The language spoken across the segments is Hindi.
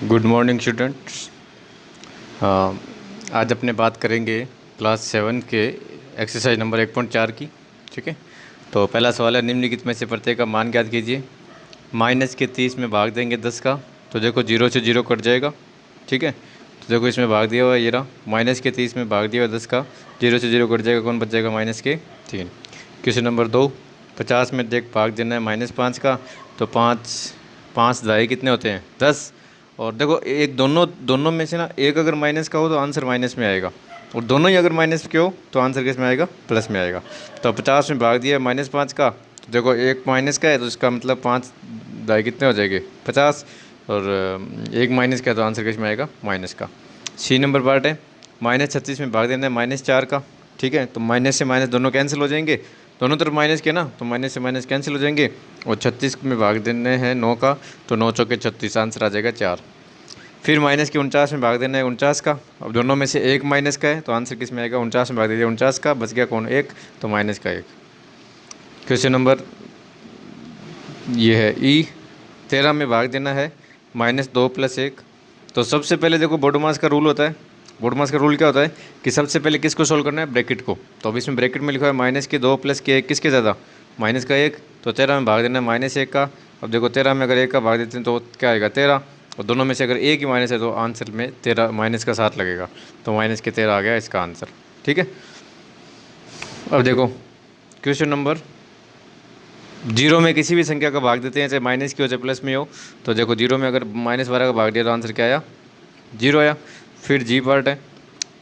Good morning students. आज अपने बात करेंगे क्लास 7 के एक्सरसाइज नंबर 1.4 की। ठीक है, तो पहला सवाल है, निम्नलिखित में से प्रत्येक का मान ज्ञात कीजिए। माइनस के 30 में भाग देंगे 10 का, तो देखो 0 से 0 कट जाएगा। ठीक है, तो देखो इसमें भाग दिया हुआ है, ये रहा माइनस के 30 में भाग दिया हुआ 10 का, 0 से 0 कट जाएगा, कौन बच जाएगा? माइनस के 3। क्वेश्चन नंबर 2, 50 में देख भाग देना है -5 का, तो 5 दाई कितने होते हैं? 10। और देखो एक दोनों दोनों में से ना एक अगर माइनस का हो तो आंसर माइनस में आएगा, और दोनों ही अगर माइनस के हो तो आंसर किस में आएगा? प्लस में आएगा। तो 50 में भाग दिया -5 का, तो देखो एक माइनस का है तो इसका मतलब 5 दाई कितने हो जाएंगे? 50। और एक माइनस का है तो आंसर किस में आएगा? माइनस का। सी नंबर पार्ट है, -36 में भाग देना है -4 का। ठीक है, तो माइनस से माइनस दोनों कैंसिल हो जाएंगे, दोनों तरफ माइनस के ना, तो माइनस से माइनस कैंसिल हो जाएंगे। और 36 में भाग देने हैं 9 का, तो 9 चौके 36, आंसर आ जाएगा 4। फिर माइनस के 49 में भाग देना है 49 का, अब दोनों में से एक माइनस का है तो आंसर किस में आएगा? 49 में भाग दीजिए 49 का, बच गया कौन? एक, तो माइनस का 1। क्वेश्चन नंबर ये है ई, 13 में भाग देना है -2 + 1। तो सबसे पहले देखो बोडोमास का रूल होता है, बोडोमास का रूल क्या होता है कि सबसे पहले किसको सोल्व करना है? ब्रैकेट को। तो अब इसमें ब्रैकेट में लिखा है -2 + के 1, किसके ज़्यादा? माइनस का 1। तो 13 में भाग देना है -1 का। अब देखो 13 में अगर 1 का भाग देते हैं तो क्या आएगा? 13। और दोनों में से अगर एक ही माइनस है तो आंसर में 13 माइनस का 7 लगेगा, तो माइनस के 13 आ गया इसका आंसर। ठीक है, अब देखो क्वेश्चन नंबर 0 में किसी भी संख्या का भाग देते हैं, चाहे माइनस की हो चाहे प्लस में हो। तो देखो 0 में अगर -12 का भाग दिया तो आंसर क्या आया? 0 आया। फिर जी पार्ट है,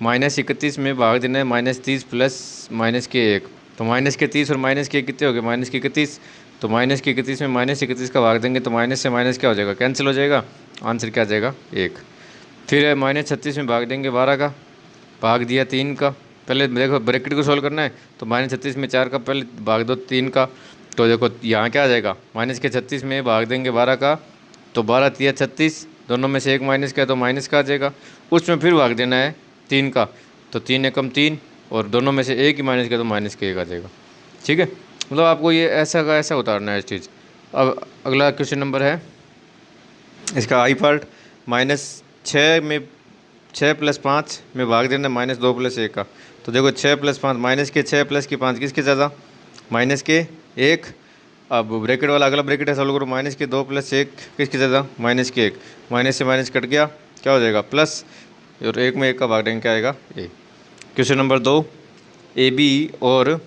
-31 में भाग देना है -30 प्लस माइनस के 1। तो माइनस के 30 और माइनस के कितने हो गए? माइनस के 31। तो माइनस के 31 में -31 का भाग देंगे तो माइनस से माइनस क्या हो जाएगा? कैंसिल हो जाएगा, आंसर क्या आ जाएगा? 1। फिर है -36 में भाग देंगे 12 का, भाग दिया 3 का। पहले देखो ब्रैकेट को सोल्व करना है, तो -36 में 4 का पहले भाग दो 3 का। तो देखो यहाँ क्या आ जाएगा? माइनस के 36 में भाग देंगे 12 का, तो 12 तिया 36, दोनों में से एक माइनस का है तो माइनस का आ जाएगा। उसमें फिर भाग देना है 3 का, तो 3 एकम 3, और दोनों में से एक ही माइनस का तो माइनस के 1 आ जाएगा। ठीक है, मतलब आपको ये ऐसा का ऐसा उतारना है इस चीज़। अब अगला क्वेश्चन नंबर है इसका आई पार्ट, -6 में 6 + 5 में भाग देना -2 + 1 का। तो देखो 6 + 5, माइनस के 6 प्लस के 5 किसके ज़्यादा? माइनस के 1। अब ब्रैकेट वाला अगला ब्रैकेट है, सॉल्व करो, -2 + 1 किसके ज़्यादा? माइनस के 1। माइनस से माइनस कट गया, क्या हो जाएगा? प्लस, और 1 में 1 का भाग देंगे क्या आएगा? ए। क्वेश्चन नंबर 2, ए बी और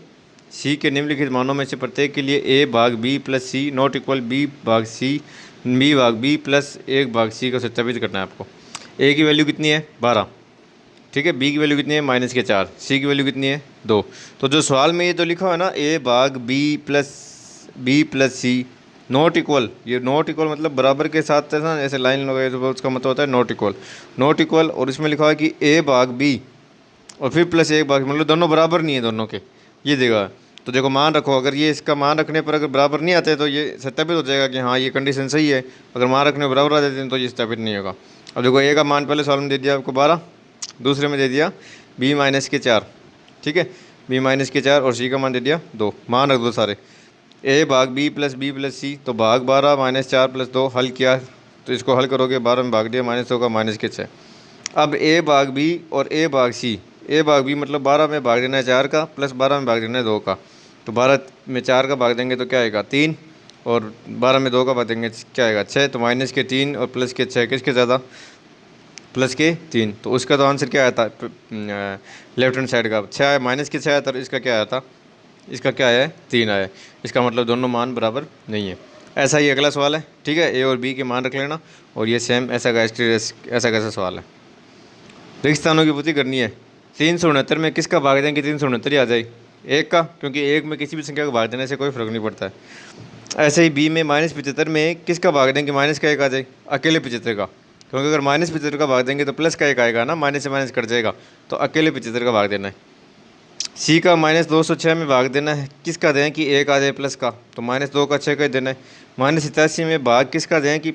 सी के निम्नलिखित मानों में से प्रत्येक के लिए ए भाग B + C not equal B भाग सी, बी भाग बी प्लस 1 भाग सी को सत्यापित करना है आपको। ए की वैल्यू कितनी है? 12। ठीक है, बी की वैल्यू कितनी है? माइनस के 4। सी की वैल्यू कितनी है? 2। तो जो सवाल में ये तो लिखा हुआ है ना, ए भाग B plus C not equal, ये नॉट इक्वल मतलब बराबर के साथ है ना, ऐसे लाइन लगाए तो उसका मतलब होता है नॉट इक्वल। नॉट इक्वल, और इसमें लिखा हुआ है कि ए भाग बी और फिर प्लस 1 भाग, मतलब दोनों बराबर नहीं है दोनों के, ये देगा। तो देखो मान रखो, अगर ये इसका मान रखने पर अगर बराबर नहीं आते तो ये सत्यापित हो जाएगा कि हाँ ये कंडीशन सही है। अगर मान रखने पर बराबर आ जाते हैं तो ये सत्यापित नहीं होगा। अब देखो ए का मान पहले सॉल्व में दे दिया आपको 12, दूसरे में दे दिया बी माइनस के 4। ठीक है, बी माइनस के 4 और सी का मान दे दिया 2। मान रख दो सारे, ए भाग बी प्लस सी, तो भाग 12 -4 + 2 हल किया, तो इसको हल करोगे 12 में भाग दिया -2 का माइनस के 6। अब ए भाग बी और ए भाग सी, ए भाग बी मतलब 12 में भाग देना है 4 का, प्लस 12 में भाग देना है 2 का। तो 12 में 4 का भाग देंगे तो क्या आएगा? 3, और 12 में 2 का भाग देंगे क्या आएगा? 6। तो माइनस के 3 और प्लस के 6 किसके ज़्यादा? प्लस के 3। तो उसका तो आंसर क्या आया था? लेफ्ट हैंड साइड का 6 आया, माइनस के 6 आया था, इसका क्या आया था? इसका क्या आया है? 3 आया है। इसका मतलब दोनों मान बराबर नहीं है। ऐसा ही अगला सवाल है। ठीक है, ए और बी के मान रख लेना, और ये सेम ऐसा कैसा सवाल है। रेगिस्तानों की पूर्ति करनी है। 369 में किसका भाग देंगे? 369 ही आ जाए, 1 का, क्योंकि 1 में किसी भी संख्या को भाग देने से कोई फर्क नहीं पड़ता है। ऐसे ही बी में -75 में किसका भाग देंगे? माइनस का 1 आ जाए, अकेले 75 का, क्योंकि अगर -75 का भाग देंगे तो प्लस का 1 आएगा ना, माइनस से माइनस कट जाएगा, तो अकेले 75 का भाग देना है। सी का -206 में भाग देना है, किसका दें कि 1 आ जाए प्लस का, तो -2 का 6 का ही देना है। -87 में भाग किसका दें कि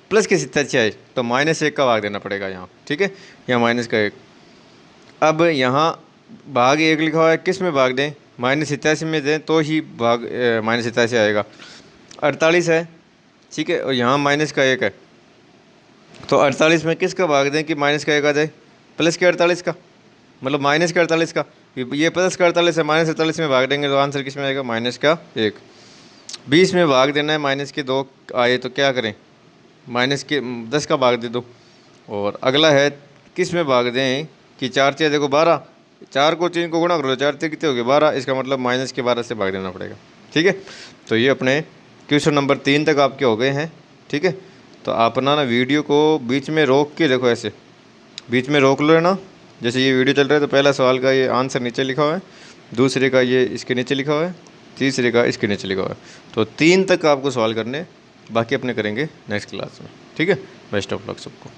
प्लस के 87 आए, तो -1 का भाग देना पड़ेगा यहाँ। ठीक है, यहाँ माइनस का 1। अब यहाँ भाग 1 लिखा हुआ है, किस में भाग दें? -87 में दें तो ही भाग -87 आएगा। 48 है, ठीक है, और यहाँ माइनस का 1 है, तो 48 में किसका भाग दें कि माइनस का एक आ जाए, प्लस के 48 का, मतलब माइनस के 48 का, ये प्लस का 48 है, माइनस 48 में भाग देंगे तो आंसर किस में आएगा, माइनस का 1। 20 में भाग देना है, माइनस के 2 आए तो क्या करें, माइनस के 10 का भाग दे दो। और अगला है किस में भाग दें कि 4 चीज़ देखो 12, 4 को 3 को गुणा करो, 4 से कितने हो गए 12, इसका मतलब माइनस के 12 से भाग देना पड़ेगा। ठीक है, तो ये अपने क्वेश्चन नंबर 3 तक आपके हो गए हैं। ठीक है, तो आप ना वीडियो को बीच में रोक के देखो, ऐसे बीच में रोक लो ना, जैसे ये वीडियो चल रहा है तो पहला सवाल का ये आंसर नीचे लिखा हुआ है, दूसरे का ये इसके नीचे लिखा हुआ है, तीसरे का इसके नीचे लिखा हुआ है। तो 3 तक आपको सवाल करने, बाकी अपने करेंगे नेक्स्ट क्लास में। ठीक है, बेस्ट ऑफ लक सबको।